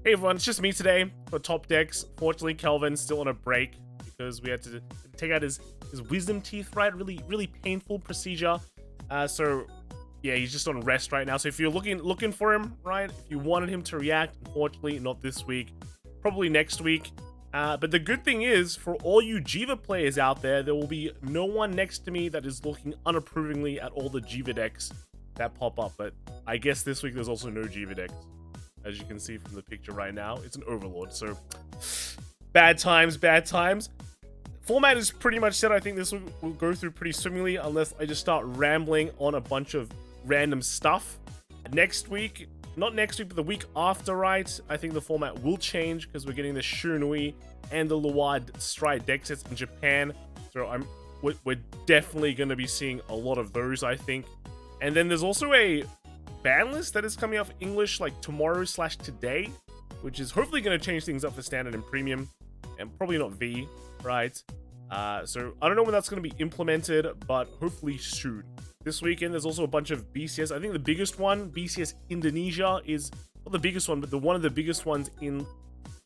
Hey everyone, it's just me today for top decks. Fortunately, Kelvin's still on a break because we had to take out his wisdom teeth, right? Really painful procedure. So yeah, he's just on rest right now. So if you're looking for him, right? If you wanted him to react, unfortunately, not this week, probably next week. But the good thing is, for all you Jiva players out there, there will be no one next to me that is looking unapprovingly at all the Jiva decks that pop up. But I guess this week there's also no Jiva decks. As you can see from the picture right now, it's an Overlord. So bad times. Format is pretty much set. I think this will go through pretty swimmingly unless I just start rambling on a bunch of random stuff. Next week, not next week, but the week after, right? I think the format will change because we're getting the Shunui and the Luad Stride deck sets in Japan. So we're definitely going to be seeing a lot of those, I think. And then there's also a ban list that is coming out for English like tomorrow/today, which is hopefully going to change things up for standard and premium, and probably not V, right? So I don't know when that's going to be implemented, but hopefully soon. This weekend there's also a bunch of BCS. I think the biggest one, BCS Indonesia, is not the biggest one, but one of the biggest ones in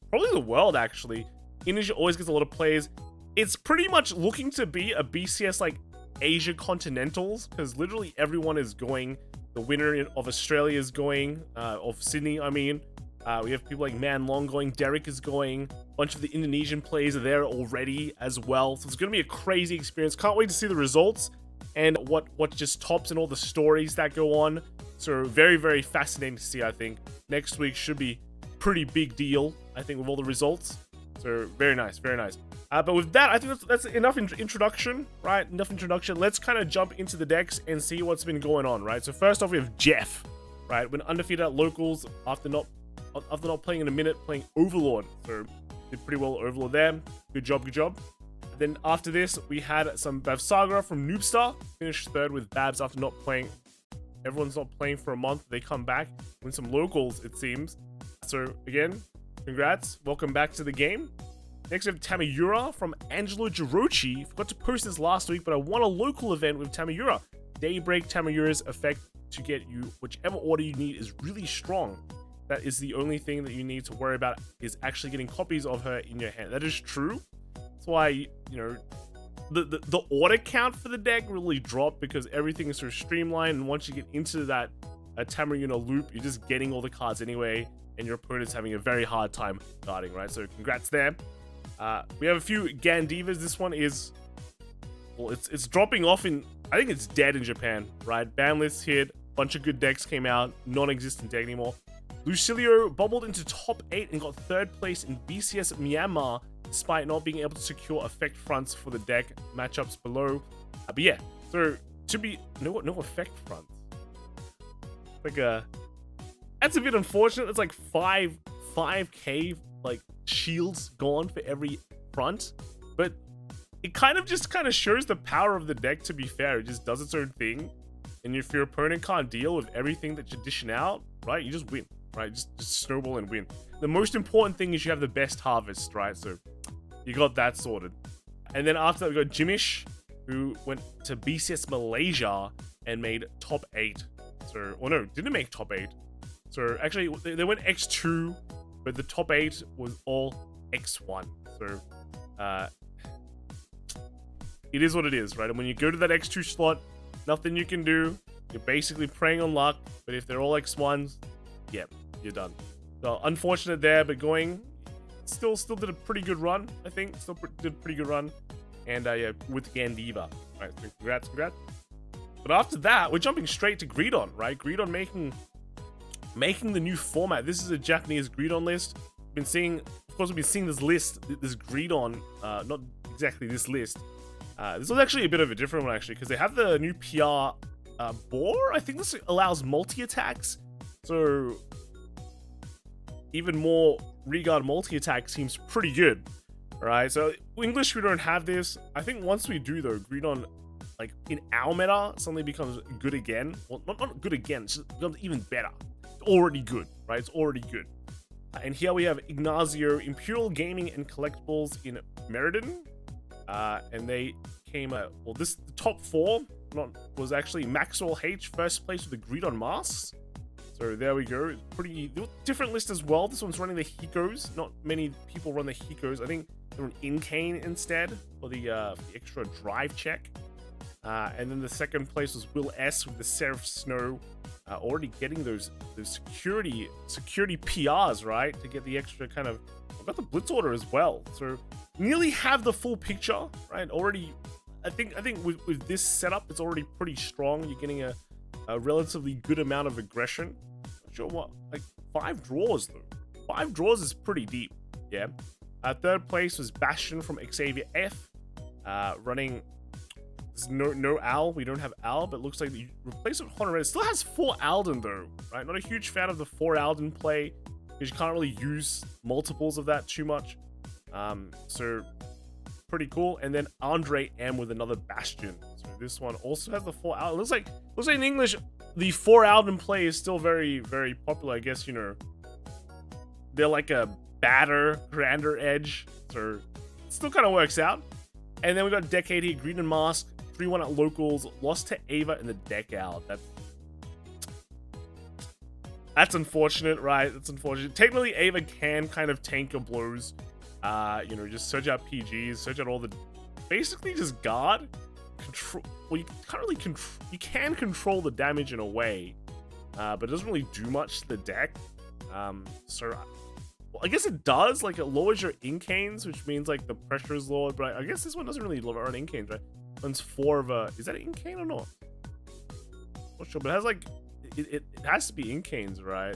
probably the world, actually. Indonesia always gets a lot of players. It's pretty much looking to be a BCS like Asia Continentals, because literally everyone is going. The winner of Australia is going, of Sydney, I mean. We have people like Man Long going, Derek is going, a bunch of the Indonesian players are there already as well. So it's going to be a crazy experience. Can't wait to see the results and what just tops and all the stories that go on. So very fascinating to see, I think. Next week should be pretty big deal, I think, with all the results. So very nice. But with that, I think that's enough introduction, right? Enough introduction. Let's kind of jump into the decks and see what's been going on, right? So first off, we have Jeff, right? When undefeated at locals after not playing in a minute, playing Overlord. So did pretty well Overlord there. Good job. And then after this, we had some Bavs from Noobstar. Finished third with Bavs after not playing. Everyone's not playing for a month. They come back, win some locals, it seems. So again, congrats. Welcome back to the game. Next, we have Tamayura from Angelo Girochi. Forgot to post this last week, but I won a local event with Tamayura. Daybreak Tamayura's effect to get you whichever order you need is really strong. That is the only thing that you need to worry about, is actually getting copies of her in your hand. That is true. That's why, you know, the order count for the deck really dropped, because everything is so streamlined, and once you get into that Tamayura loop, you're just getting all the cards anyway, and your opponent's having a very hard time guarding, right? So congrats there. We have a few Gandeevas. This one is, well, it's dropping off in, I think it's dead in Japan, right? Ban list hit, bunch of good decks came out, non-existent deck anymore. Lucilio bubbled into top 8 and got 3rd place in BCS Myanmar, despite not being able to secure effect fronts for the deck. Matchups below. But yeah, so to be no effect fronts. Like that's a bit unfortunate. It's like 5k like shields gone for every front, but it kind of shows the power of the deck. To be fair, it just does its own thing, and if your opponent can't deal with everything that you're dishing out, right, you just win, right? Just snowball and win. The most important thing is you have the best harvest, right? So you got that sorted. And then after that, we got Jimish, who went to BCS Malaysia and made top 8. So, or no, didn't make top 8. So actually, they went X2, but the top 8 was all X1. So it is what it is, right? And when you go to that X2 slot, nothing you can do. You're basically preying on luck. But if they're all X1s, yeah, you're done. So unfortunate there, but going still did a pretty good run, I think. Did a pretty good run. And yeah, with Gandeeva. Right, so congrats. But after that, we're jumping straight to Greedon, right? Greedon making the new format. This is a Japanese Greedon list. We've been seeing this list, this Greedon, not exactly this list. This was actually a bit of a different one, actually, because they have the new PR Boar. I think this allows multi-attacks. So even more regard multi-attack seems pretty good. Alright, so English, we don't have this. I think once we do, though, Greedon, like in our meta, suddenly becomes good again. Well, not good again, it just becomes even better. It's already good, right? It's already good. And here we have Ignacio, Imperial Gaming and Collectibles in Meriden. And they came out, well, the top 4 was actually Maxwell H, first place with the Greedon masks. So there we go. Pretty different list as well. This one's running the Hikos. Not many people run the Hikos. I think they're an Incane instead for the extra drive check. And then the second place was Will S with the Seraph Snow. Already getting those security PRs, right? To get the extra kind of... I've got the Blitz order as well. So nearly have the full picture, right? Already, I think with this setup, it's already pretty strong. You're getting a relatively good amount of aggression. Not sure what, like 5 draws though. 5 draws is pretty deep, yeah. Third place was Bastion from Xavier F, running. There's no Al. We don't have Al, but it looks like the replacement Chronojet. It still has 4 Alden though, right? Not a huge fan of the 4 Alden play because you can't really use multiples of that too much. So pretty cool. And then Andre M with another Bastion. So this one also has the 4 Alden. Looks like in English, the 4 Alden play is still very, very popular. I guess, you know, they're like a badder, grander edge. So it still kind of works out. And then we got Decade here, Greedon Mask, 3-1 at locals, lost to Ava in the deck out. That's unfortunate, right? That's unfortunate. Technically, Ava can kind of tank your blows. You know, just search out PGs, search out all the... Basically, just guard. Control... Well, you can't really control... You can control the damage in a way, but it doesn't really do much to the deck. So... Well, I guess it does. Like, it lowers your Incanes, which means, like, the pressure is lowered. But I guess this one doesn't really lower an Incanes, right? One's 4 of a... Is that an Incane or not? Not sure, but it has, like... It has to be Incanes, right?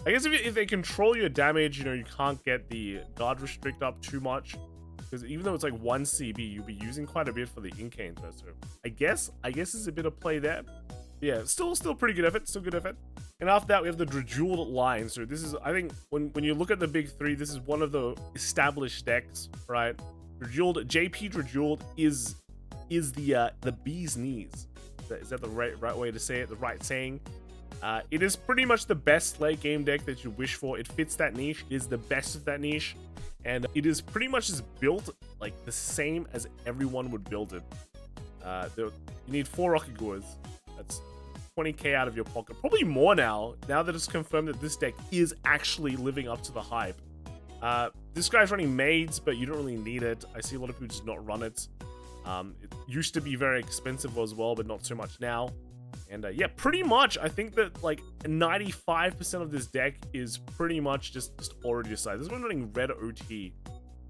I guess if they control your damage, you know, you can't get the guard restrict up too much. Because even though it's like 1 CB, you'll be using quite a bit for the Incanes. Right? So I guess there's a bit of play there. But yeah, still pretty good effort. Still good effort. And after that, we have the Drajeweled line. So this is, I think, when you look at the big 3, this is one of the established decks, right? Drajeweled, JP Drajeweled is the bee's knees. Is that the right way to say it? The right saying? It is pretty much the best late game deck that you wish for. It fits that niche. It is the best of that niche. And it is pretty much just built like the same as everyone would build it. You need 4 Rocket Gourds. That's 20k out of your pocket. Probably more now that it's confirmed that this deck is actually living up to the hype. This guy's running Maids, but you don't really need it. I see a lot of people just not run it. It used to be very expensive as well, but not so much now. And yeah, pretty much, I think that like 95% of this deck is pretty much just already decided. This one's running Red OT,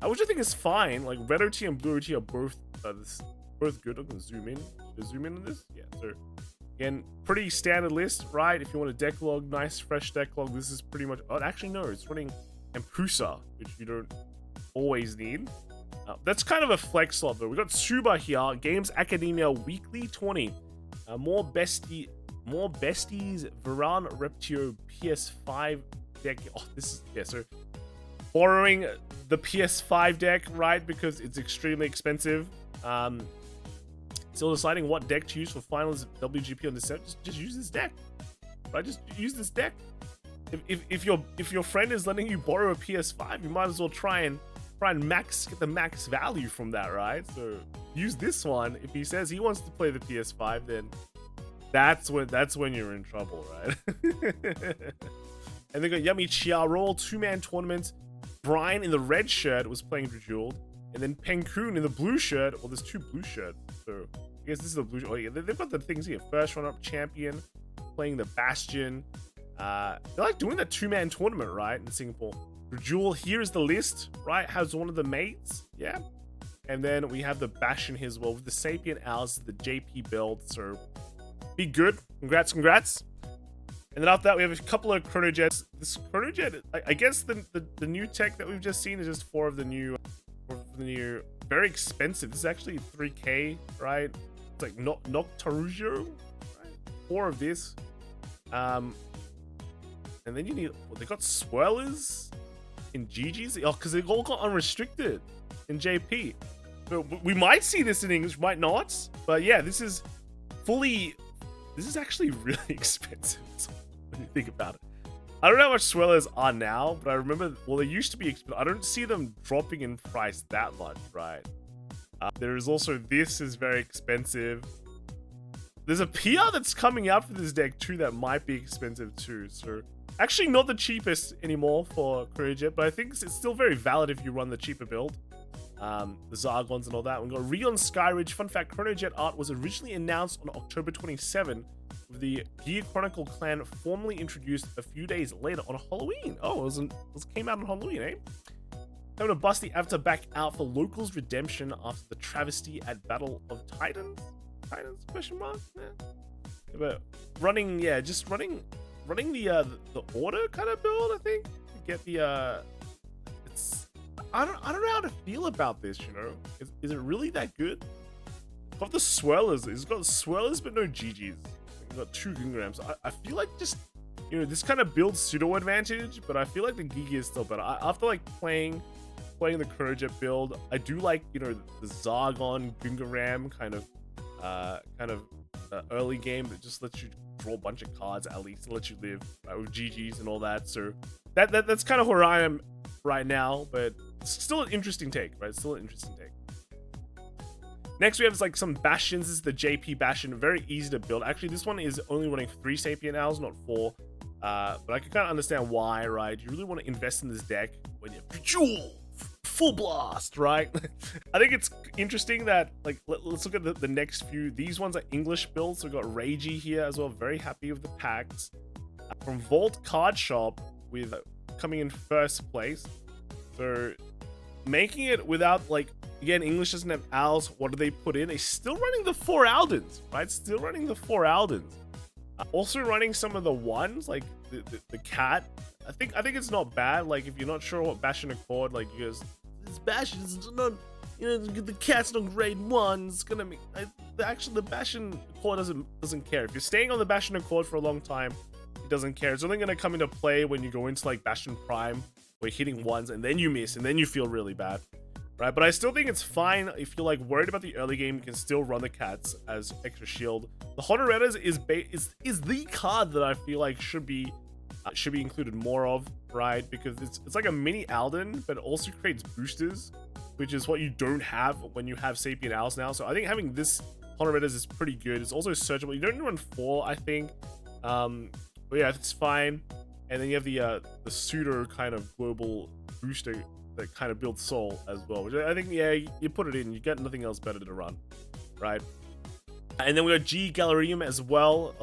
which I think is fine. Like Red OT and Blue OT are both good. I'm gonna zoom in. Zoom in on this. Yeah. So again, pretty standard list, right? If you want a deck log, nice fresh deck log, this is pretty much. Oh, actually no, it's running Empusa, which you don't always need. That's kind of a flex slot though. We got Suba here. Games Academia Weekly 20. More besties, Varan Reptio PS5 deck. Oh, this is, yeah, so borrowing the PS5 deck, right? Because it's extremely expensive. Still deciding what deck to use for finals of WGP on this set. Just use this deck, right? Just use this deck. If your friend is letting you borrow a PS5, you might as well try and get the max value from that, right? So use this one. If he says he wants to play the PS5, then that's when you're in trouble, right? And they got Yummy Chia Roll 2-man tournament. Brian in the red shirt was playing Drajeweled, and then Penkoon in the blue shirt. Well, there's 2 blue shirts, so I guess this is the blue. Oh yeah, they've got the things here. First run-up champion playing the Bastion. They're like doing that 2-man tournament, right, in Singapore. Drajeweled, here is the list, right? Has one of the mates, yeah. And then we have the Bastion here as well with the Sapient Owls, the JP build. So be good. Congrats. And then after that, we have a couple of Chronojets. This Chronojet, I guess the new tech that we've just seen is just 4 of the new, very expensive. This is actually 3k, right? It's like Noctarujo, right? 4 of this. And then you need, well, they got Swirlers in GG's. Oh, because they all got unrestricted in JP. So we might see this in English, might not. But yeah, this is actually really expensive when you think about it. I don't know how much Swirlers are now, but I remember, well, they used to be expensive. I don't see them dropping in price that much, right? There is also, this is very expensive. there's a PR that's coming out for this deck too that might be expensive too. So actually not the cheapest anymore for Chronojet, but I think it's still very valid if you run the cheaper build. The Zargons and all that. We've got Rion Skyridge. Fun fact, Chronojet art was originally announced on October 27, with the Gear Chronicle clan formally introduced a few days later on Halloween. Oh, it came out on Halloween, eh? Having to bust the Avatar back out for Locals Redemption after the travesty at Battle of Titans? Titans, question mark? Yeah. But running, yeah, just running the order kind of build, I think. To get the, I don't know how to feel about this, you know? Is it really that good? It's got the swirlers. It's got swirlers, but no GGs. It's got 2 Gingrams. I feel like just, you know, this kind of builds pseudo advantage, but I feel like the Gigi is still better. After like playing the Chronojet build, I do like, you know, the Zargon Gingram kind of early game that just lets you draw a bunch of cards at least, and let you live with GGs and all that. So that's kind of where I am right now, but it's still an interesting take, right? It's still an interesting take. Next, we have like some Bastions. This is the JP Bastion, very easy to build. Actually, this one is only running 3 Sapient Owls, not 4. But I can kind of understand why, right? You really want to invest in this deck when you have full blast, right? I think it's interesting that, like, let's look at the next few. These ones are English builds. So we've got Reiji here as well. Very happy with the packs. From Vault Card Shop, with coming in first place. So making it without, like, again, English doesn't have Owls. What do they put in? They're still running the 4 Aldens, right? Still running the 4 Aldens. Also running some of the ones, like the cat. I think it's not bad. Like, if you're not sure what Bastion Accord, like, you guys, this Bastion is not, you know, the cat's not grade 1. It's gonna be actually the Bastion Accord doesn't care. If you're staying on the Bastion Accord for a long time, it doesn't care. It's only gonna come into play when you go into like Bastion Prime, where you're hitting ones and then you miss and then you feel really bad. Right, but I still think it's fine if you're like worried about the early game. You can still run the cats as extra shield. The Honorettas is the card that I feel like should be included more of, right? Because it's like a mini Alden, but it also creates boosters, which is what you don't have when you have Sapient Owls now. So I think having this Honorettas is pretty good. It's also searchable. You don't run 4, I think. But yeah, it's fine. And then you have the pseudo kind of global booster that kind of builds soul as well, which I think, yeah, you put it in, you get nothing else better to run, right? And then we got G Galerium as well,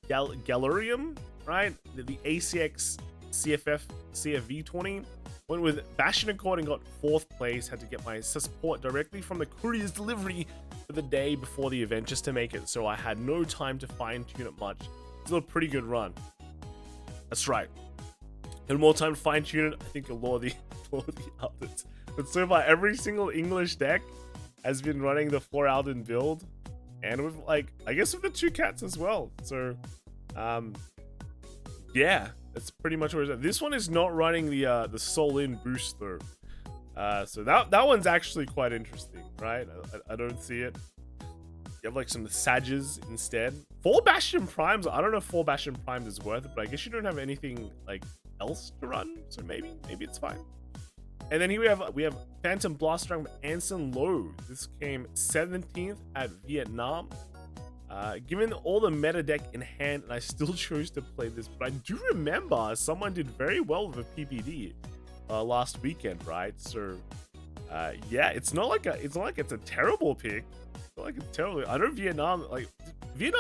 Galerium, right? The ACX CFF CFV 20 went with Bastion Accord and got 4th place. Had to get my support directly from the courier's delivery for the day before the event just to make it, so I had no time to fine tune it much. Still a pretty good run. That's right. And more time to fine tune it, I think you'll lure the Aldens. But so far, every single English deck has been running the 4 Alden build, and with, like, I guess with the 2 cats as well. So, yeah, that's pretty much where it's at. This one is not running the Soul In boost though. So that one's actually quite interesting, right? I don't see it. You have like some Sages instead. 4 Bastion Primes. I don't know if 4 Bastion Primes is worth it, but I guess you don't have anything like else to run, so maybe it's fine. And then here we have Phantom Blast from Anson Lowe. This came 17th at Vietnam. Given all the meta deck in hand, and I still chose to play this, but I do remember someone did very well with a PPD last weekend, right? So yeah, it's not like it's a terrible pick. It's not like it's terrible. I know Vietnam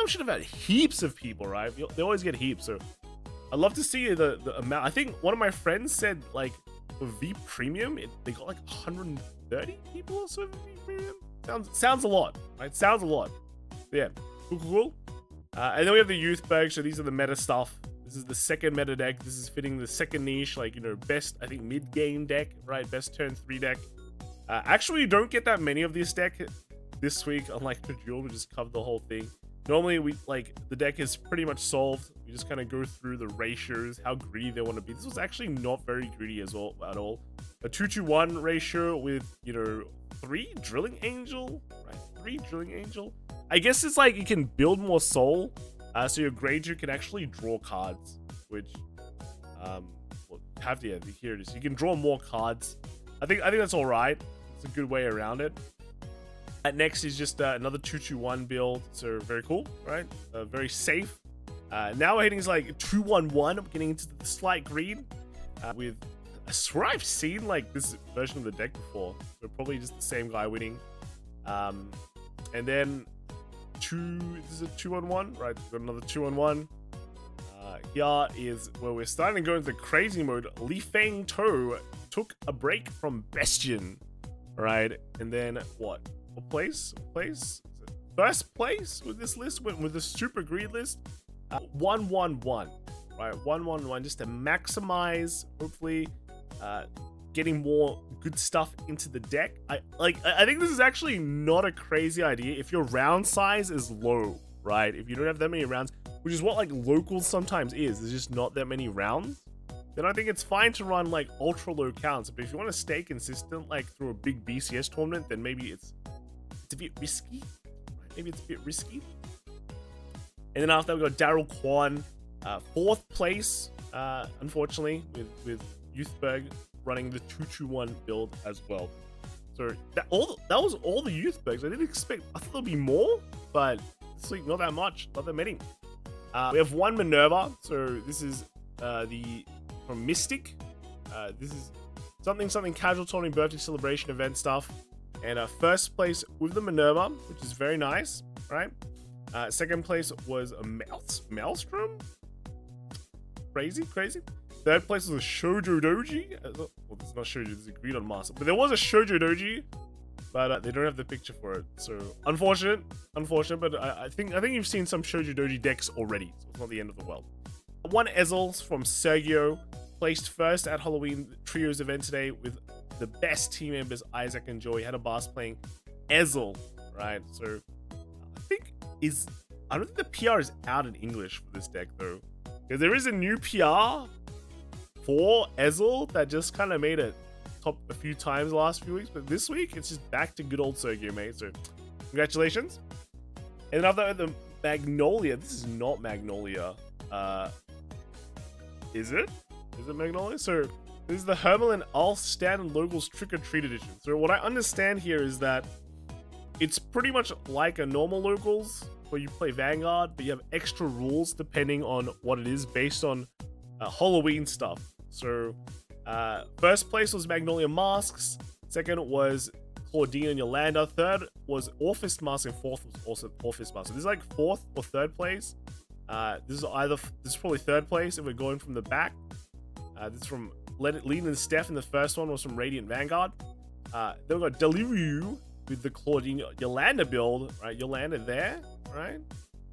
should have had heaps of people, right? They always get heaps, so I'd love to see the amount. I think one of my friends said, like, for V Premium, they got like 130 people or so for V Premium. Sounds a lot, right? Sounds a lot. But yeah, cool. And then we have the Youthberk. So these are the meta stuff. This is the second meta deck. This is fitting the second niche, like, you know, best, I think, mid-game deck, right? Best turn 3 deck. Actually, you don't get that many of this deck this week, unlike Drajeweled, we just covered the whole thing. Normally, the deck is pretty much solved. We just kind of go through the ratios, how greedy they want to be. This was actually not very greedy at all. A 2-to-1 ratio with, you know, 3 Drilling Angel, right? 3 Drilling Angel. I guess it's like you can build more soul, so your Granger can actually draw cards, which, here it is. You can draw more cards. I think that's all right. It's a good way around it. Next is just another 221 build, so very cool, right? Very safe. Now we're hitting like 211. I'm getting into the slight green with. I swear I've seen like this version of the deck before. So probably just the same guy winning. And then this is a 2-on-1, right? We've got another 2-on-1. Here is where we're starting to go into crazy mode. Li Feng To took a break from Bastion, right? And then what place? First place with this list went with the super greed list. 1-1-1, right? 1-1-1 just to maximize, hopefully, getting more good stuff into the deck. I think this is actually not a crazy idea if your round size is low, right? If you don't have that many rounds, which is what like locals sometimes is, there's just not that many rounds, then I think it's fine to run like ultra low counts. But if you want to stay consistent like through a big BCS tournament, then maybe it's a bit risky. Maybe it's a bit risky. And then after that, we got Daryl Kwan, 4th place, unfortunately, with Youthberk running the 221 build as well. So that was all the Youthberks. I didn't expect. I thought there'd be more, but this week not that much, not that many. We have one Minerva. So this is from Mystic. This is something casual tournament, birthday celebration event stuff. And first place with the Minerva, which is very nice, right? Second place was a Maelstrom. Crazy. Third place was a Shoujo Doji. Well, it's not Shoujo, this is a Greedon Master. But there was a Shoujo Doji, but they don't have the picture for it. So unfortunate. But I think you've seen some Shoujo Doji decks already, so it's not the end of the world. One Ezel from Sergio, placed first at Halloween Trios event today with the best team members, Isaac and Joey. Had a Bas playing Ezel, right? So I don't think the PR is out in English for this deck though, because there is a new PR for Ezel that just kind of made it top a few times the last few weeks, but this week it's just back to good old Sergio, mate. So congratulations. And then after the Magnolia, this is not Magnolia. Is it Magnolia? So this is the Hermelin All Standard Locals Trick or Treat Edition. So what I understand here is that it's pretty much like a normal locals where you play Vanguard, but you have extra rules depending on what it is based on Halloween stuff. So first place was Magnolia Masks, second was Claudine and Yolanda, third was Orfist Mask, and fourth was also Orfist Mask. So this is like 4th or 3rd place. This is probably 3rd place if we're going from the back. This is from Lean and Steph, and the first one was from Radiant Vanguard. Then we got Deliriu with the Claudine Yolanda build, right? Yolanda there, right?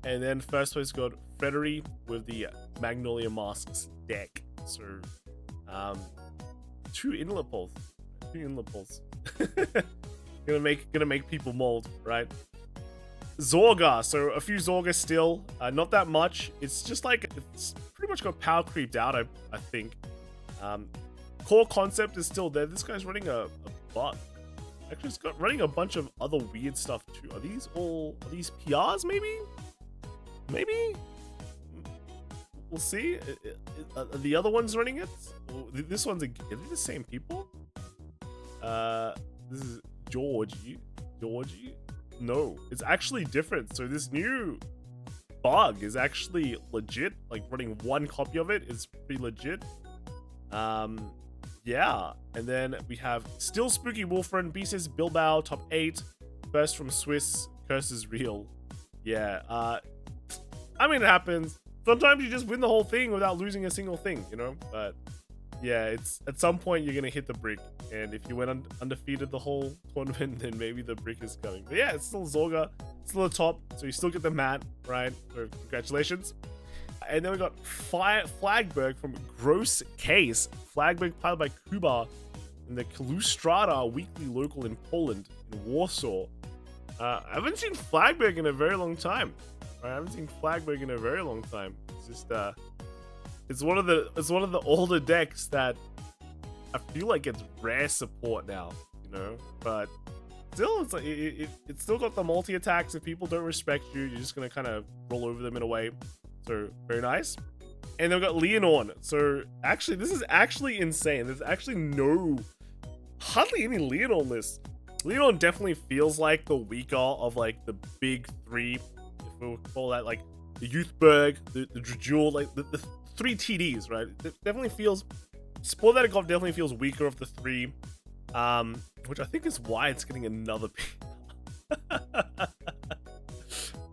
And then first place got Frederi with the Magnolia Masks deck. So, 2 inlet pulls. gonna make people mold, right? Zorga, so a few Zorga still, not that much. It's just like, it's pretty much got power creeped out, I think. Core concept is still there. This guy's running a bot. Actually, it's got running a bunch of other weird stuff too. Are these PRs maybe? We'll see. Are the other ones running it? This one's are they the same people? This is Georgie. No, it's actually different. So this new bug is actually legit. Like running one copy of it is pretty legit. Yeah, and then we have still Spooky Wolfrun, BCS Bilbao, top 8, first from Swiss, Curse is Real. Yeah, I mean, it happens. Sometimes you just win the whole thing without losing a single thing, you know? But yeah, it's at some point you're gonna hit the brick, and if you went undefeated the whole tournament, then maybe the brick is coming. But yeah, it's still Zorga, still the top, so you still get the mat, right? So congratulations. And then we got Flagburg from Gross Case. Flagburg piloted by Kuba in the Kalustrada weekly local in Poland, in Warsaw. I haven't seen Flagburg in a very long time. It's just it's one of the older decks that I feel like it's rare support now, you know. But still, it's like it's still got the multi attacks. If people don't respect you, you're just gonna kind of roll over them in a way. So very nice. And then we've got Lianorn. So actually, this is actually insane. There's actually hardly any Lianorn lists. Lianorn definitely feels like the weaker of like the big three, if we'll call that, like the Youthberk, the Drajeweled, like the 3 TDs, right? It definitely feels, Sport that it got definitely feels weaker of the 3, which I think is why it's getting another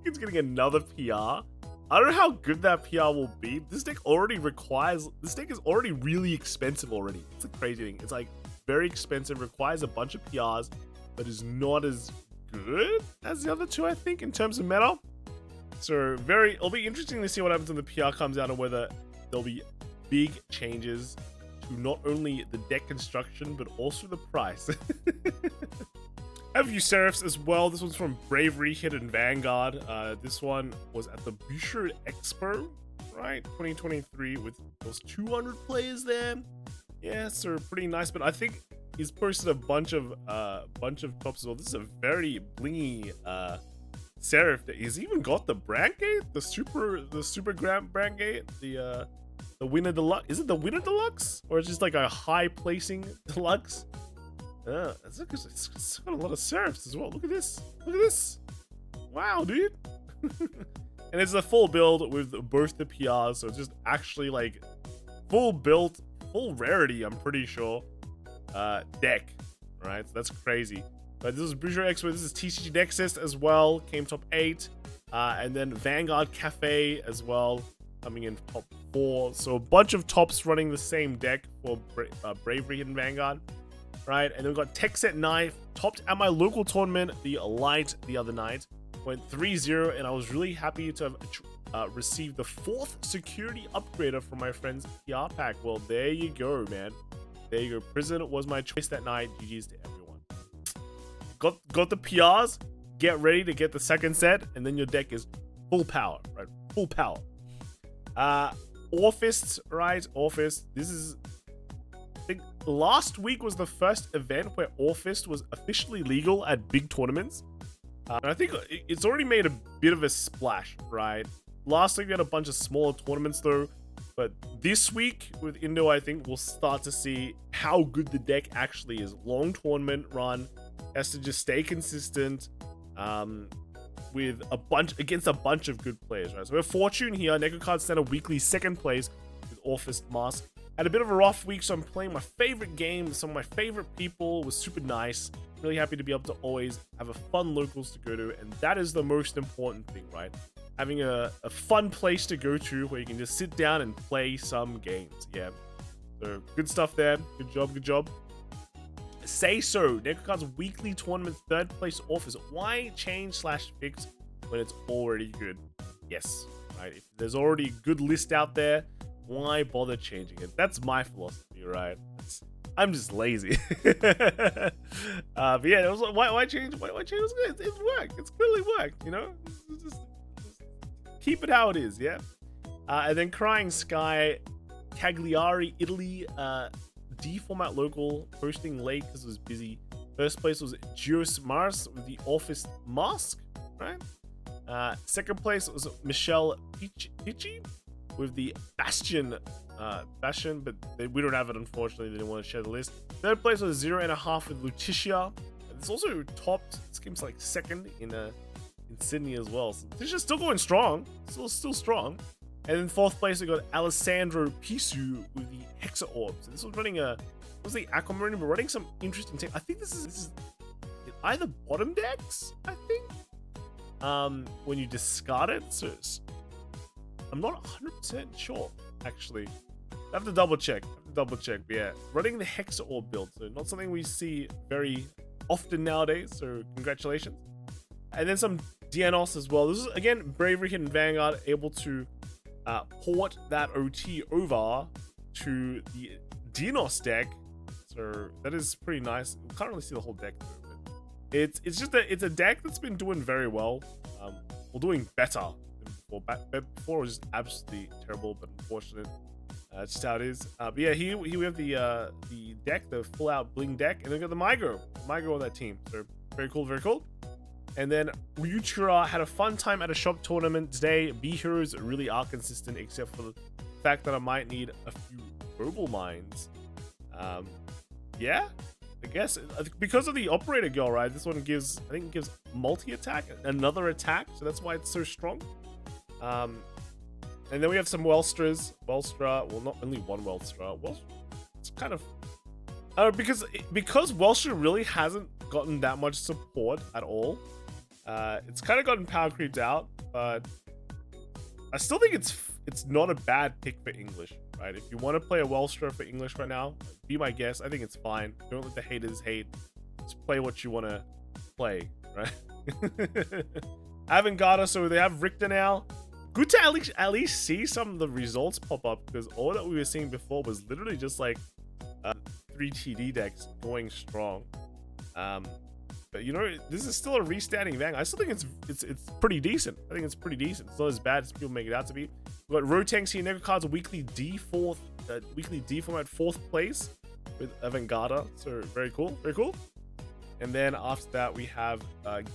it's getting another PR. I don't know how good that PR will be. This deck is already really expensive already. It's a crazy thing. It's like very expensive, requires a bunch of PRs, but is not as good as the other 2, I think, in terms of meta. So it'll be interesting to see what happens when the PR comes out and whether there'll be big changes to not only the deck construction, but also the price. I have a few Seraphs as well. This one's from Bravery Hidden Vanguard. This one was at the Boucher Expo, right? 2023 with those 200 players there. Yeah, so pretty nice. But I think he's posted a bunch of tops as well. This is a very blingy Seraph. He's even got the brand gate, the super grand brand gate, the winner deluxe. Is it the winner deluxe or is it just like a high placing deluxe? It's got a lot of Seraphs as well. Look at this. Look at this. Wow, dude. And it's a full build with both the PRs, so it's just actually like full build, full rarity, I'm pretty sure. Deck, right? So that's crazy. But this is Boucher Expo. This is TCG Nexus as well. Came top 8. And then Vanguard Cafe as well, coming in top 4. So a bunch of tops running the same deck for Bravery Hidden Vanguard. Right, and then we've got Tech Set Knife, topped at my local tournament, the Light, the other night. Went 3-0, and I was really happy to have received the 4th security upgrader from my friend's PR pack. Well, there you go, man. There you go. Prison was my choice that night. GG's to everyone. Got the PRs. Get ready to get the second set, and then your deck is full power, right? Full power. Orfist, right? Orfist. This is... I think last week was the first event where Orfist was officially legal at big tournaments. And I think it's already made a bit of a splash, right? Last week we had a bunch of smaller tournaments though. But this week with Indo, I think we'll start to see how good the deck actually is. Long tournament run. Has to just stay consistent with against a bunch of good players, right? So we have Fortune here. Neko Card stand a weekly 2nd place with Orfist Mask. Had a bit of a rough week, so I'm playing my favorite game with some of my favorite people. It was super nice. Really happy to be able to always have a fun locals to go to, and that is the most important thing, right? Having a fun place to go to where you can just sit down and play some games. Yeah, so good stuff there. Good job, good job. Say so. Neko Card's weekly tournament 3rd place Office. Why change/fix when it's already good? Yes, right. If there's already a good list out there, why bother changing it? That's my philosophy, right? I'm just lazy. But yeah, it was like, why change? Why change? It's worked. It's clearly worked, you know? Just keep it how it is, yeah? And then Crying Sky, Cagliari, Italy, D format local, hosting late because it was busy. First place was Gios Mars with the Orfist Mask, right? Second place was Michelle Pichi with the Bastion, but we don't have it, unfortunately. They didn't want to share the list. Third place was 0.5 with Lutetia. It's also topped. This game's like 2nd in Sydney as well. So Lutetia's still going strong. Still strong. And then 4th place we got Alessandro Pisu with the Hexa Orb. So this was running was the Aquamarine, but running some interesting tech. I think this is either bottom decks, I think. When you discard it, so I'm not 100% sure, actually. I have to double check. But yeah, running the Hexa Orb build, so not something we see very often nowadays, so congratulations. And then some Dyanos as well. This is, again, Bravery Hidden Vanguard, able to port that OT over to the Dyanos deck. So that is pretty nice. We can't really see the whole deck though, but it's a deck that's been doing very well. Well, doing better. Before it was just absolutely terrible, but unfortunate. That's just how it is. But yeah, here we have the deck, the full out bling deck, and then we got the Migro on that team. So very cool, very cool. And then Ryuchura had a fun time at a shop tournament today. B heroes really are consistent, except for the fact that I might need a few Global Mines. Yeah, I guess because of the operator girl, right? This one gives, I think it gives multi-attack, another attack, so that's why it's so strong. And then we have some Welstras. Welstra, well, not only one Welstra. It's kind of, because Welstra really hasn't gotten that much support at all. It's kind of gotten power creeped out, but I still think it's not a bad pick for English, right? If you want to play a Welstra for English right now, be my guest. I think it's fine. Don't let the haters hate. Just play what you want to play, right? Avantgarda, so they have Richter now. Good to at least see some of the results pop up, because all that we were seeing before was literally just like 3 TD decks going strong. But you know, this is still a restanding Vang. I still think it's pretty decent. I think it's pretty decent. It's not as bad as people make it out to be. We've got Rotanks here. Nega cards weekly D format 4th place with Avantgarda. So very cool, very cool. And then after that we have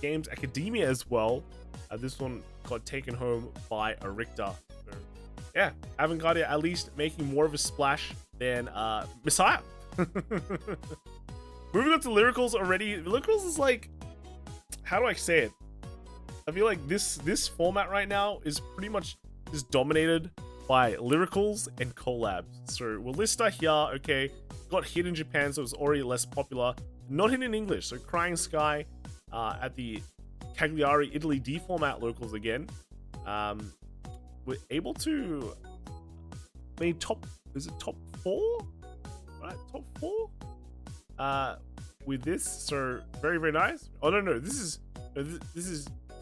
Games Academia as well. This one got taken home by a Richter. So, yeah, Avantgarda at least making more of a splash than Messiah. Moving on to Lyricals already. Lyricals is like, how do I say it? I feel like this format right now is pretty much just dominated by Lyricals and collabs. So Welstra here, okay, got hit in Japan, so it's already less popular. Not hit in English, so Crying Sky at the Cagliari, Italy D format locals again. We're able to, I mean, top 4? Right, top 4? With this, so very, very nice. Oh no, this is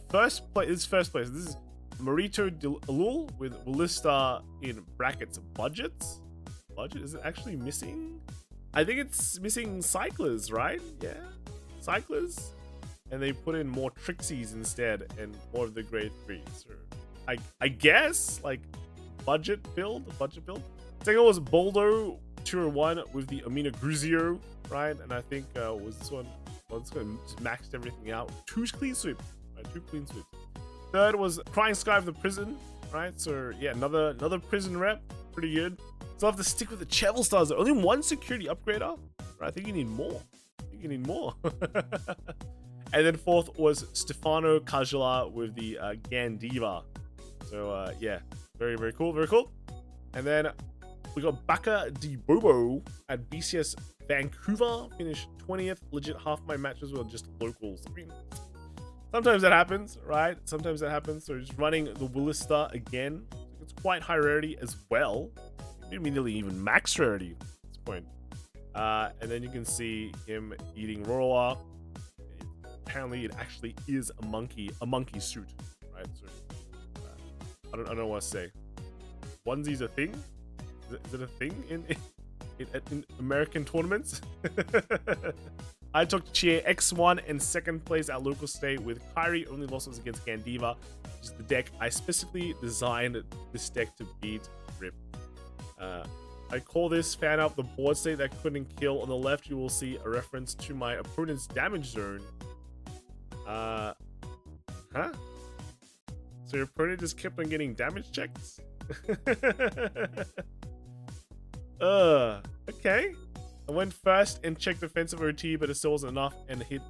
first place. This is first place. This is Marito Alul with Welstra in brackets budgets. Budget, is it actually missing? I think it's missing cyclers, right? Yeah, cyclers. And they put in more Trixies instead and more of the grade 3. So I guess like budget build. Second was Boldo 201 with the Amina Gruzio, right? And I think was this one? Well, this one just maxed everything out. 2 clean sweeps, right? 2 clean sweeps. Third was Crying Sky of the Prison, right? So yeah, another prison rep, pretty good. So I have to stick with the Chevel Stars. Only one security upgrader, right? I think you need more. And then fourth was Stefano Cajala with the Gandeeva. So yeah, very, very cool, very cool. And then we got Baka Di Bobo at BCS Vancouver, finished 20th. Legit, half my matches were just locals. I mean, sometimes that happens, right? Sometimes that happens. So just running the Welstra again. It's quite high rarity as well. Maybe nearly even max rarity at this point. And then you can see him eating Roroa. Apparently, it actually is a monkey suit, right? So I don't know what to say. Onesies a thing? Is it a thing in American tournaments? I took Cheer X1 and second place at local state with Kyrie. Only losses against Gandeeva, which is the deck I specifically designed this deck to beat. Rip. I call this fan up the board state that couldn't kill. On the left, you will see a reference to my opponent's damage zone. Huh? So your opponent just kept on getting damage checks? Okay. I went first and checked defensive OT, but it still wasn't enough, and hit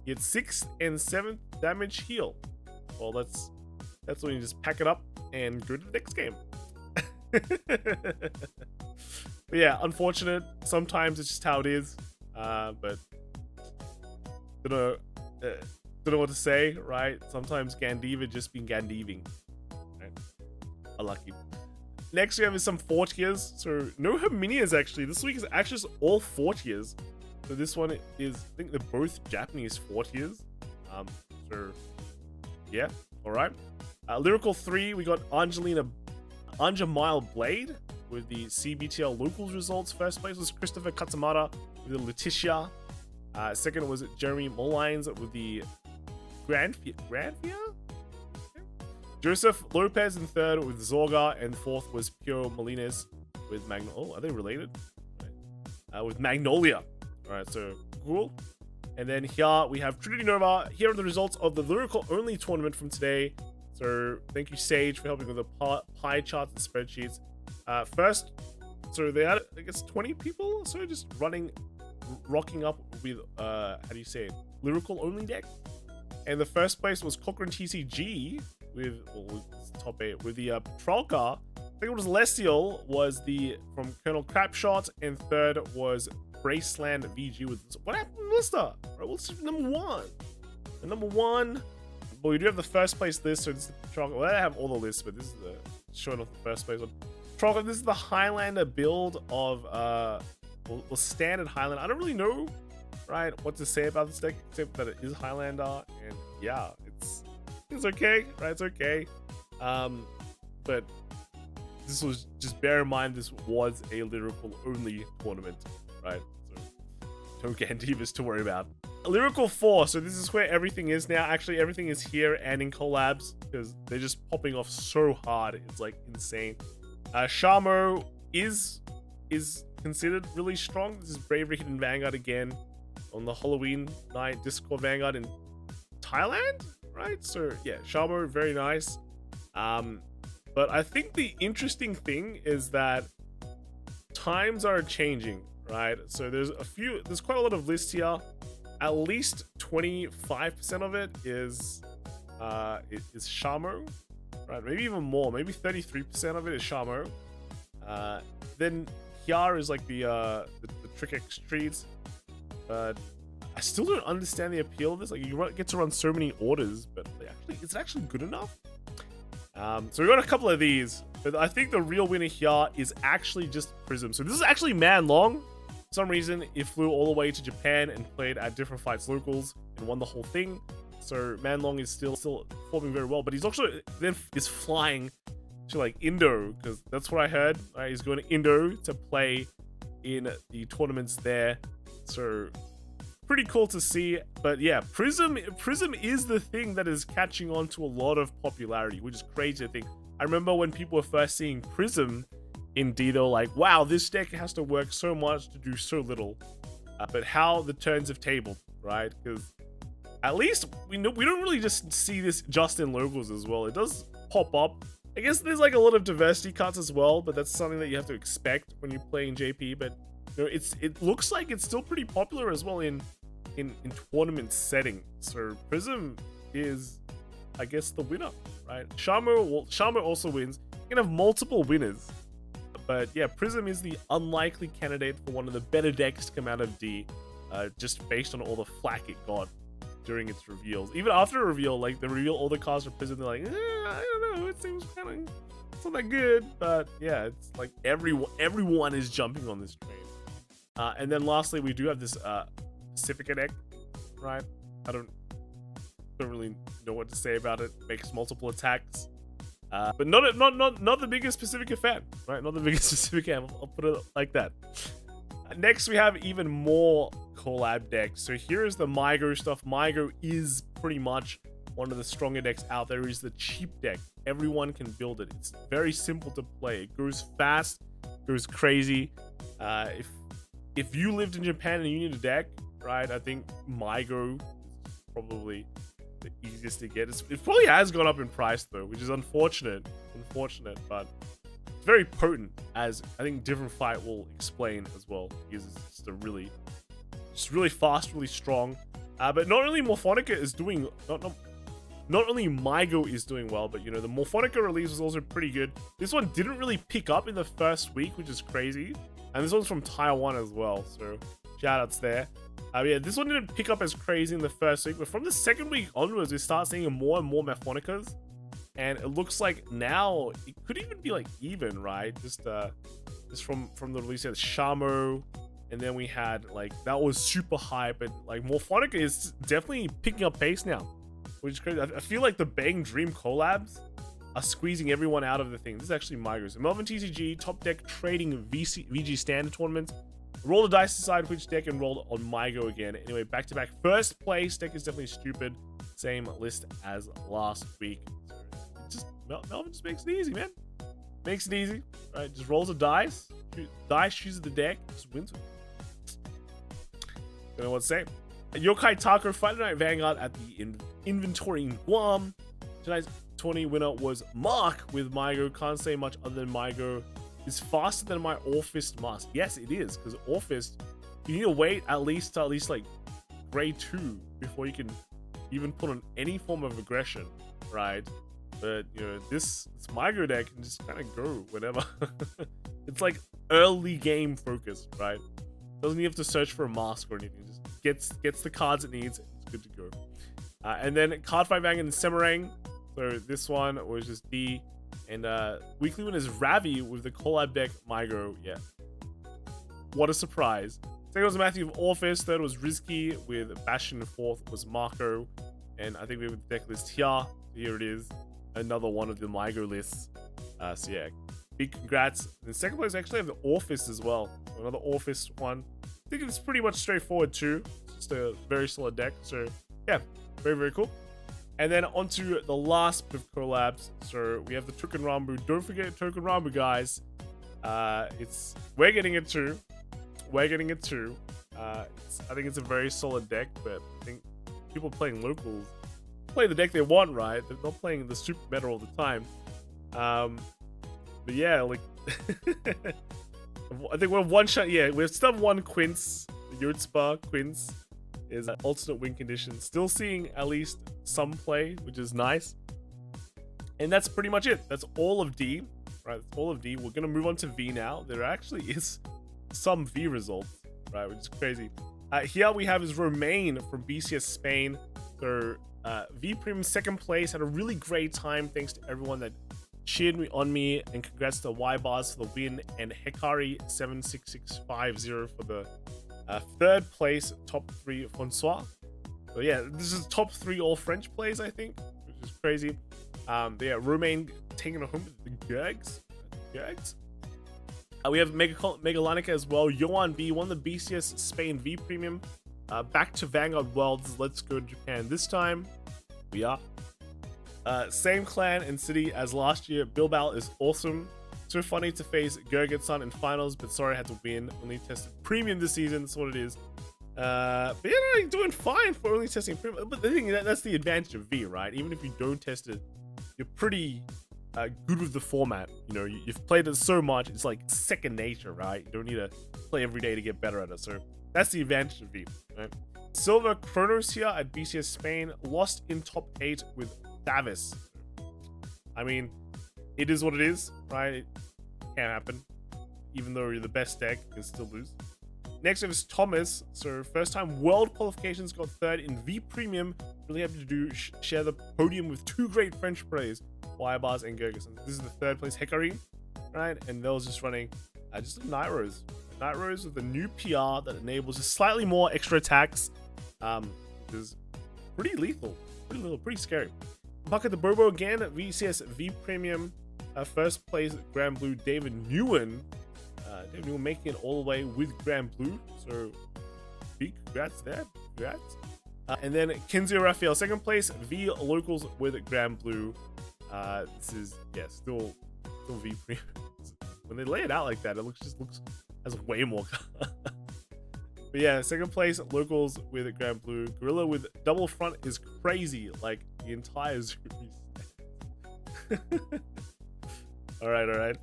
6th and 7th damage heal. Well, that's when you just pack it up and go to the next game. But yeah, unfortunate. Sometimes it's just how it is. But don't know what to say, right? Sometimes Gandeeva just been Gandeeving. Right? Unlucky. Next we have is some 4 tiers. So no Herminias actually. This week is actually just all 4 tiers. So this one is, I think they're both Japanese 4 tiers. So yeah, alright. Lyrical 3, we got Anja Mile Blade with the CBTL locals results. First place was Christopher Katamata with the Letitia. Second was Jeremy Mullines with the Grandfia? Joseph Lopez in third with Zorga, and fourth was Pio Molines with Magnolia. Oh, are they related? Right. With Magnolia. Alright, so cool. And then here we have Trinity Nova. Here are the results of the Lyrical only tournament from today. So thank you, Sage, for helping with the pie charts and spreadsheets. First, so they had, I guess, 20 people or so just running rocking up with how do you say it? Lyrical only deck. And the first place was Cochrane TCG with top 8 with the Trollcar. I think it was Lestial was the from Colonel Crapshot, and third was Braceland VG with what happened to Welstra? Right, what's number 1? And number 1, well, we do have the first place list, so this is the Trollcar. Well, I have all the lists, but this is the showing off the first place one. Trollcar, this is the Highlander build of standard Highlander. I don't really know, right, what to say about this deck except that it is Highlander, and yeah, it's okay, right? It's okay. But this was, just bear in mind, this was a lyrical only tournament, right? So no Gandeevas to worry about. Lyrical 4, so this is where everything is now. Actually, everything is here and in collabs because they're just popping off so hard. It's like insane. Shamo is considered really strong. This is Bravery Hidden Vanguard again on the Halloween night Discord Vanguard in Thailand, right? So yeah, Shamo, very nice. But I think the interesting thing is that times are changing, right? So there's quite a lot of lists here. At least 25% of it is Shamo, right? Maybe even more. Maybe 33% of it is Shamo. Then here is like the Trick X Streets. But I still don't understand the appeal of this. Like, you get to run so many orders, but is it actually good enough? So we got a couple of these, but I think the real winner here is actually just Prism. So this is actually Man Long. For some reason, it flew all the way to Japan and played at different fights locals and won the whole thing. So Man Long is still performing very well, but he's also then is flying to like Indo, because that's what I heard. Right? He's going to Indo to play in the tournaments there. So pretty cool to see. But yeah, Prism is the thing that is catching on to a lot of popularity, which is crazy to think. I remember when people were first seeing Prism in D, they were like, wow, this deck has to work so much to do so little. But how the turns have tabled, right? Because at least we don't really just see this just in locals as well. It does pop up. I guess there's like a lot of diversity cards as well, but that's something that you have to expect when you play in JP. But you know, it looks like it's still pretty popular as well in tournament setting. So Prism is, I guess, the winner, right? Shamo also wins. You can have multiple winners. But yeah, Prism is the unlikely candidate for one of the better decks to come out of D, just based on all the flack it got during its reveals. Even after a reveal, like the reveal all the cards for Prism, they're like, I don't know, it seems kind of, it's not that good. But yeah, it's like everyone is jumping on this train. And then lastly, we do have this Pacifica deck, right? I don't really know what to say about it. Makes multiple attacks. But not the biggest Pacifica fan, right? Not the biggest Pacifica fan. I'll put it like that. Next, we have even more collab decks. So here is the Mygo stuff. Mygo is pretty much one of the stronger decks out there. Is the cheap deck. Everyone can build it. It's very simple to play. It goes fast, goes crazy. If you lived in Japan and you need a deck, right? I think Mygo is probably the easiest to get. It probably has gone up in price though, which is unfortunate, but it's very potent, as I think Different Fight will explain as well, because it's just really fast, really strong. But not only Morphonica is doing, not only Mygo is doing well, but you know, the Morphonica release was also pretty good. This one didn't really pick up in the first week, which is crazy. And this one's from Taiwan as well, so shout outs there. Yeah, this one didn't pick up as crazy in the first week, but from the second week onwards, we start seeing more and more Morphonicas. And it looks like now it could even be like even, right? Just from the release of Shamo, and then we had like, that was super high, but like Morphonica is definitely picking up pace now, which is crazy. I feel like the Bang Dream collabs are squeezing everyone out of the thing. This is actually Mygo. So Melvin TCG, top deck trading VG standard tournaments. Roll the dice to decide which deck and roll on Mygo again. Anyway, back to back. First place deck is definitely stupid. Same list as last week. Melvin just makes it easy, man. Makes it easy. Right, just rolls a dice. Dice chooses the deck. Just wins it. Don't know what to say. Yokai Taco Friday Night Vanguard at the inventory in Guam. Tonight's 20 winner was Mark with Mygo. Can't say much other than Mygo is faster than my Orfist mask. Yes, it is, because Orfist you need to wait at least like grade 2 before you can even put on any form of aggression, right? But you know, this micro deck can just kind of go whenever. It's like early game focused, right? Doesn't even have to search for a mask or anything. Just gets the cards it needs. It's good to go. And then card fight bang and Semarang. So this one was just D. And weekly one is Ravi with the collab deck Migro. Yeah. What a surprise. Second was Matthew with Orfist. Third was Rizky with Bastion. Fourth was Marco. And I think we have the deck list here. Here it is. Another one of the Migro lists. So yeah, big congrats. And second place, actually have the Orfist as well. So another Orfist one. I think it's pretty much straightforward too. It's just a very solid deck. So yeah, very, very cool. And then onto the last bit of collabs. So we have the Token Rambu. Don't forget Token Rambu, guys. We're getting it too. We're getting it too. I think it's a very solid deck, but I think people playing locals play the deck they want, right? They're not playing the super meta all the time. But yeah, like I think we're one shot. Yeah, we have still one Quince. Youthberk Quince is an alternate win condition. Still seeing at least some play, which is nice. And that's pretty much it. That's all of D. Right, that's all of D. We're gonna move on to V now. There actually is some V results, right, which is crazy. Here we have is Romain from BCS Spain. So V Premium second place, had a really great time. Thanks to everyone that cheered me on me, and congrats to Y Bars for the win, and Hekari 76650 for the third place, top 3 Francois. So yeah, this is top 3 all French plays, I think, which is crazy. Yeah, Romain taking it home with the Gergs. We have Magallanica as well. Yoan B won the BCS Spain V Premium. Back to Vanguard Worlds. Let's go to Japan this time. We are. Same clan and city as last year. Bilbao is awesome. So funny to face Gergetson in finals, but sorry I had to win. Only tested premium this season. That's what it is. But yeah, you're doing fine for only testing premium. But the thing is, that's the advantage of V, right? Even if you don't test it, you're pretty good with the format. You know, you've played it so much, it's like second nature, right? You don't need to play every day to get better at it. So that's the advantage of V, right? Silver Chronos here at BCS Spain, lost in top 8 with Davis. I mean, it is what it is, right? It can't happen. Even though you're the best deck, you can still lose. Next up is Thomas. So first time world qualifications, got third in V Premium. Really happy to share the podium with 2 great French players, Bars and Gerges. This is the third place Hekari, right? And Vel's just running just a Night Rose. Night Rose with the new PR that enables just slightly more extra attacks. Which is pretty lethal, pretty scary. Bucket the Bobo again at VCS V Premium. First place Grand Blue David Newen. David Newen making it all the way with Grand Blue. So big congrats there. Congrats. And then Kinzio Raphael second place. V Locals with Grand Blue. This is still V Premium. When they lay it out like that, it just looks as way more. But yeah, second place Locals with Grand Blue. Gorilla with double front is crazy, like the entire Zoom. all right.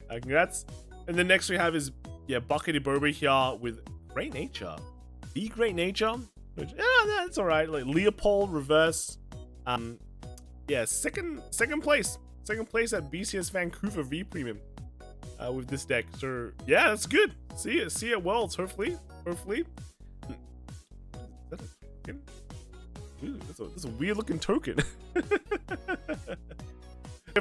Congrats. And then next we have is Buckety Boba here with Great Nature. The Great Nature, which that's all right. Like Leopold reverse. Second place at BCS Vancouver V Premium with this deck. So yeah, that's good. See you at Worlds. Hopefully. Is that a token? Ooh, that's a weird looking token.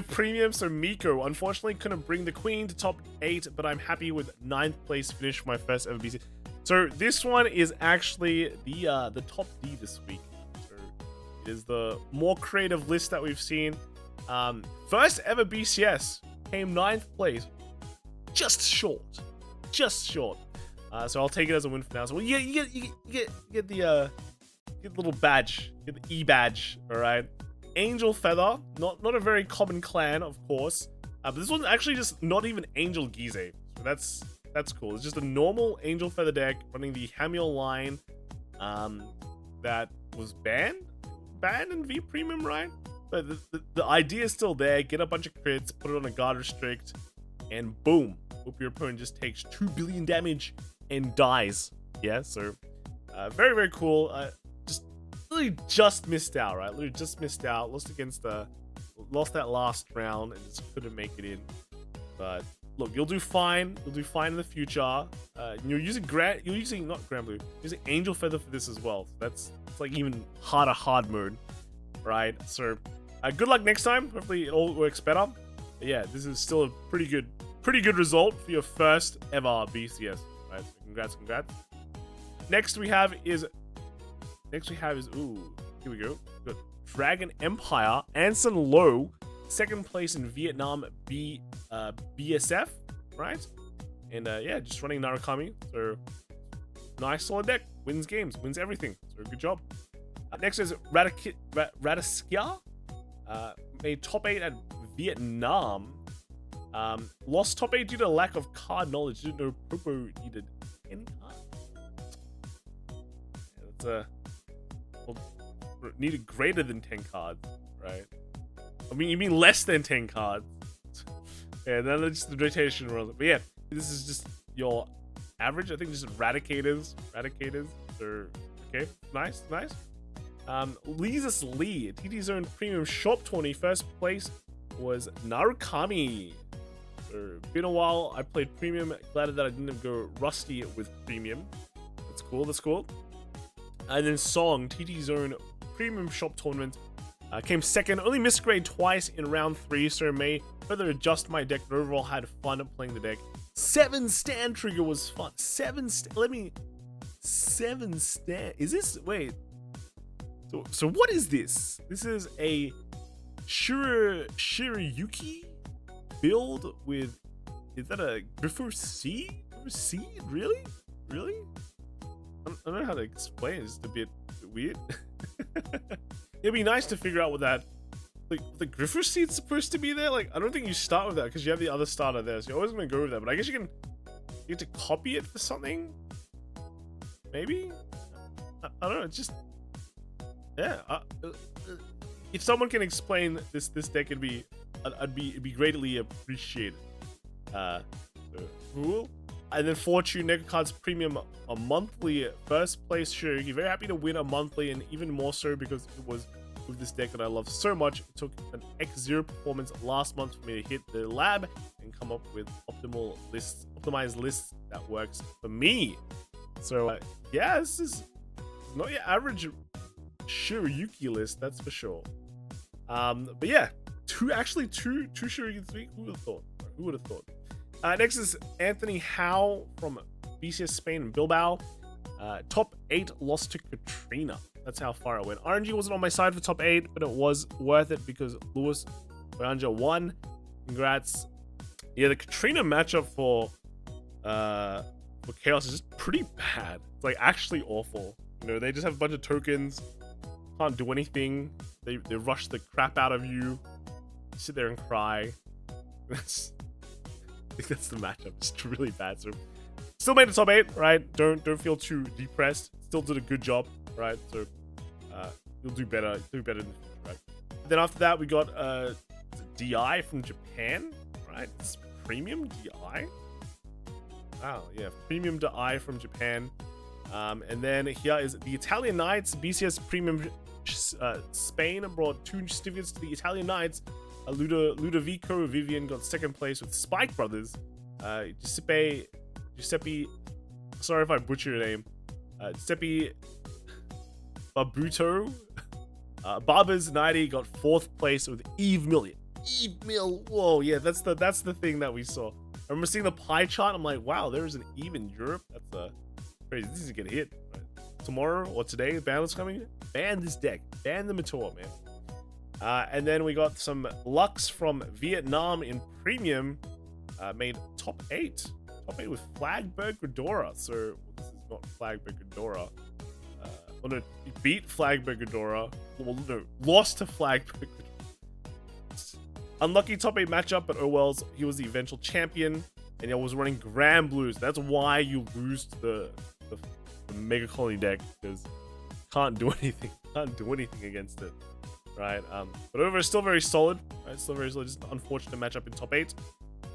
Premium, so Miko unfortunately couldn't bring the queen to top 8, but I'm happy with 9th place finish for my first ever BCS. So this one is actually the top D this week. So it is the more creative list that we've seen. First ever BCS came 9th place, just short. So I'll take it as a win for now. So you get the little badge, get the E badge. All right. Angel Feather, not a very common clan, of course. But this one's actually just not even Angel Gize. So that's cool. It's just a normal Angel Feather deck running the Hamiel line that was banned in V Premium, right? But the idea is still there. Get a bunch of crits, put it on a guard restrict, and boom. Hope your opponent just takes 2 billion damage and dies Yeah, so very, very cool. Just missed out, right? Literally just missed out. Lost that last round and just couldn't make it in. But look, you'll do fine. You'll do fine in the future. You're using not Grand Blue, using Angel Feather for this as well. So it's like even harder hard mode, right? So good luck next time. Hopefully it all works better. But yeah, this is still a pretty good result for your first ever BCS. Right? So congrats. Next we have is ooh, here we go. We've got Dragon Empire, Anson Low, second place in Vietnam BSF, right? And yeah, just running Narukami. So nice solid deck. Wins games, wins everything. So good job. Next is Radiskia. Made top 8 at Vietnam. Lost top 8 due to lack of card knowledge. Didn't know Popo needed 10 cards. Yeah, that's needed greater than 10 cards, right? I mean, you mean less than 10 cards. Yeah, then it's just the rotation rules. But yeah, this is just your average. I think just Radicators. So, okay, nice. Leesus Lee, TT Zone Premium Shop Tourney. First place was Narukami. So, been a while. I played Premium. Glad that I didn't go rusty with Premium. That's cool. And then Song, TT Zone Premium Shop Tournament. Came second, only missed grade twice in round 3, so may further adjust my deck, but overall had fun playing the deck. 7 stand trigger was fun. 7 stand, is this, wait. So what is this? This is a Shirayuki build with, is that a Griffo Seed? Really? I don't know how to explain it, it's just a bit weird. It'd be nice to figure out what that, like, the Griffer Seed's supposed to be there. Like, I don't think you start with that because you have the other starter there, so you're always gonna go with that. But I guess you get to copy it for something. Maybe. I don't know. It's just, yeah. If someone can explain this deck, it'd be greatly appreciated. So cool. And then Fortune Nego Cards Premium, a monthly first place Shirayuki. Very happy to win a monthly, and even more so because it was with this deck that I love so much. It took an X0 performance last month for me to hit the lab and come up with optimized lists that works for me. So yeah, this is not your average Shirayuki list, that's for sure. But yeah, two Shirayuki this week. Who would have thought? Next is Anthony Howe from BCS Spain and Bilbao. Top 8 lost to Katrina. That's how far it went. RNG wasn't on my side for top 8, but it was worth it because Lewis Oyanja won. Congrats. Yeah, the Katrina matchup for Chaos is just pretty bad. It's like actually awful. You know, they just have a bunch of tokens, can't do anything. They rush the crap out of you. Sit there and cry. I think that's the matchup. It's really bad. So still made the top 8, right? Don't feel too depressed. Still did a good job, right? So you'll do better. Do better in the future, right? Then after that, we got DI from Japan, right? It's premium DI. Wow, yeah, premium DI from Japan. And then here is the Italian Knights BCS Premium Spain brought 2 certificates to the Italian Knights. Ludovico Vivian got second place with Spike Brothers. Giuseppe, sorry if I butcher your name. Giuseppe Babuto. Barbers 90 got 4th place with Eve Million. Eve Mill, whoa, yeah, that's the thing that we saw. I remember seeing the pie chart. I'm like, wow, there's an Eve in Europe. That's crazy. This is gonna hit. Right? Tomorrow or today, ban is coming. Ban this deck. Ban the Mator, man. And then we got some Lux from Vietnam in Premium. Made top 8. Top 8 with Flagburg Ghidorah. So this is not Flagburg Ghidorah. Oh no, he beat Flagburg Ghidorah. Well, no, lost to Flagburg Ghidorah. Unlucky top 8 matchup, but oh well, he was the eventual champion. And he was running Grand Blues. That's why you lose to the Mega Colony deck, because can't do anything. Can't do anything against it. Right, but overall, still very solid. Right, still very solid. Just an unfortunate matchup in top 8.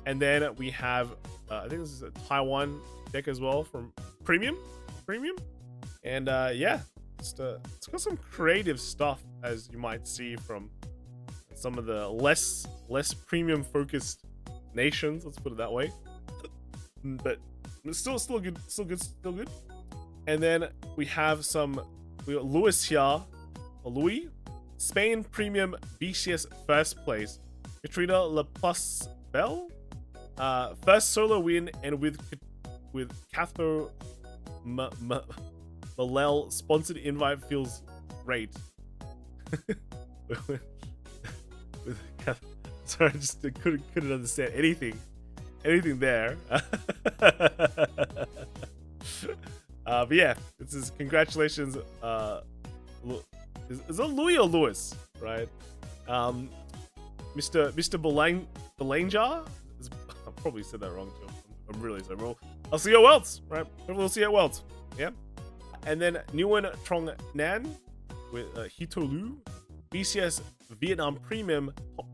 And then we have, I think this is a Taiwan deck as well from Premium. premium. And yeah, it's got some creative stuff, as you might see from some of the less premium focused nations, let's put it that way. But still good. And then we got Luis here, or Louis, Spain premium BCS first place. Katrina La Plus Bell, first solo win, and with Catho Malel sponsored invite feels great. Sorry, I just couldn't understand anything there. But yeah, this is congratulations. Is it Louis or Lewis, right? Mr. Belanja? I probably said that wrong too. I'm really sorry. Well, I'll see you at Worlds, right? We'll see you at Worlds. Yeah. And then Nguyen Trong Nan with Hitolu, BCS Vietnam Premium top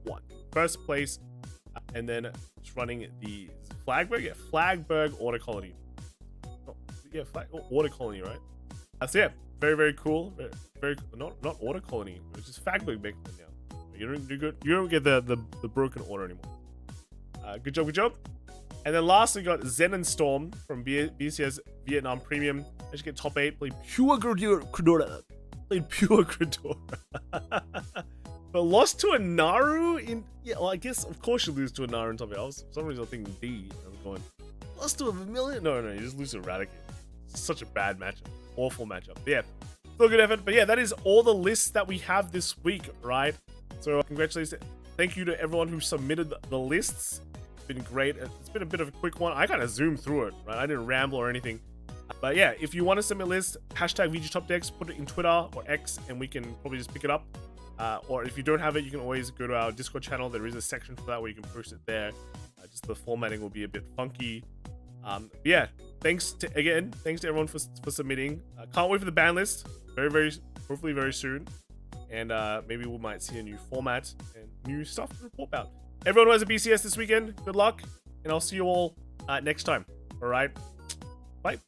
one. First place. And then it's running the Flagburg. Yeah, Flagburg Order Colony. Yeah, Order Colony, right? So yeah, very cool. Very not Order Colony, which is Flagburg now. You don't get the broken order anymore. Good job. And then lastly, we got Zen and Storm from BCS Vietnam Premium. I just get top 8. Played pure Gridora. But lost to a Naru in... Yeah, well, I guess, of course you lose to a Naru in top 8. For some reason, I was thinking D. I was going, lost to a Vermilion? No, you just lose to Eradicate. It's such a bad matchup. Awful matchup. But yeah, still good effort. But yeah, that is all the lists that we have this week, right? So congratulations. Thank you to everyone who submitted the lists. It's been great. It's been a bit of a quick one. I kind of zoomed through it, right? I didn't ramble or anything. But yeah, if you want to submit a list, hashtag VGTopDecks, put it in Twitter or X, and we can probably just pick it up. Or if you don't have it, you can always go to our Discord channel. There is a section for that where you can post it there. Just the formatting will be a bit funky. Yeah, thanks to everyone for submitting. Can't wait for the ban list. Hopefully very soon. And maybe we might see a new format and new stuff to report about. Everyone who has a BCS this weekend, good luck. And I'll see you all next time. All right, bye.